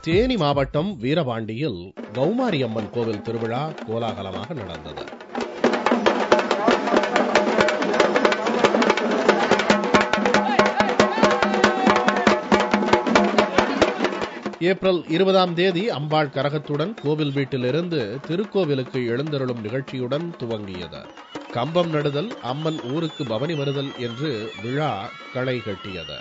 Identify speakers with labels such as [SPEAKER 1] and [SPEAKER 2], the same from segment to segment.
[SPEAKER 1] தேனி மாவட்டம் வீரபாண்டியில் கௌமாரி அம்மன் கோவில் திருவிழா கோலாகலமாக நடந்தது. ஏப்ரல் 20ஆம் தேதி அம்பாள் கரகத்துடன் கோவில் வீட்டிலிருந்து திருக்கோவிலுக்கு எழுந்தருளும் நிகழ்ச்சியுடன் துவங்கியது. கம்பம் நடுதல், அம்மன் ஊருக்கு பவனி வருதல் என்று விழா களை கட்டியது.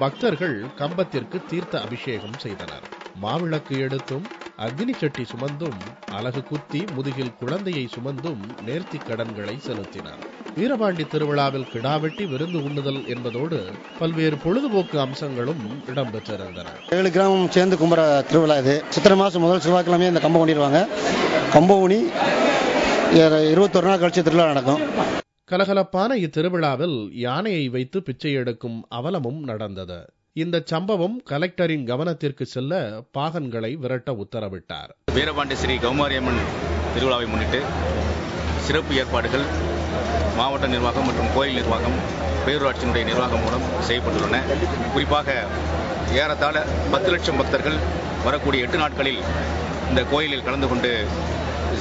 [SPEAKER 1] பக்தர்கள் கம்பத்திற்கு தீர்த்த அபிஷேகம் செய்தனர். மாவிளக்கு எடுத்தும், அக்னி சட்டி சுமந்தும், அலகு குத்தி முதுகில் குழந்தையை சுமந்தும் நேர்த்தி கடன்களை செலுத்தினர். வீரபாண்டி திருவிழாவில் கிடாவெட்டி விருந்து உண்ணுதல் என்பதோடு பல்வேறு பொழுதுபோக்கு அம்சங்களும் இடம்பெற்றிருந்தன.
[SPEAKER 2] 7 கிராமம் சேர்ந்து கும்புற திருவிழா இது. சித்திரை மாசம் முதல் செவ்வாய்க்கிழமையே இந்த கம்பம் ஊனிடுவாங்க. கம்பம் ஊனி 21 நாள் கழிச்சு திருவிழா நடக்கும்.
[SPEAKER 1] கலகலப்பான இத்திருவிழாவில் யானையை வைத்து பிச்சை எடுக்கும் அவலமும் நடந்தது. இந்த சம்பவம் கலெக்டரின் கவனத்திற்கு செல்ல பாகன்களை விரட்ட உத்தரவிட்டார்.
[SPEAKER 3] வீரபாண்டி ஸ்ரீ கௌமாரி அம்மன் திருவிழாவை முன்னிட்டு சிறப்பு ஏற்பாடுகள் மாவட்ட நிர்வாகம் மற்றும் கோயில் நிர்வாகம், பேரூராட்சியினுடைய நிர்வாகம் மூலம் செய்யப்பட்டுள்ளன. குறிப்பாக ஏறத்தாழ 10 லட்சம் பக்தர்கள் வரக்கூடிய 8 நாட்களில் இந்த கோயிலில் கலந்து கொண்டு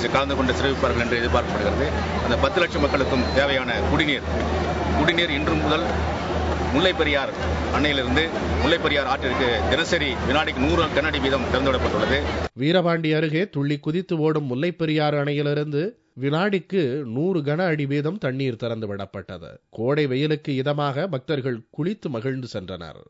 [SPEAKER 3] சிறப்பிப்பார்கள் என்று எதிர்பார்க்கப்படுகிறது. அந்த 10 லட்சம் மக்களுக்கும் தேவையான குடிநீர் இன்று முதல் முல்லைப்பெரியார் அணையிலிருந்து முல்லைப்பெரியார் ஆற்றிற்கு தினசரி வினாடிக்கு 100 கன அடி வீதம் திறந்துவிடப்பட்டுள்ளது.
[SPEAKER 1] வீரபாண்டி அருகே துள்ளி குதித்து ஓடும் முல்லைப்பெரியார் அணையிலிருந்து வினாடிக்கு 100 கன அடி வீதம் தண்ணீர் திறந்துவிடப்பட்டது. கோடை வெயிலுக்கு இதமாக பக்தர்கள் குளித்து மகிழ்ந்து சென்றனர்.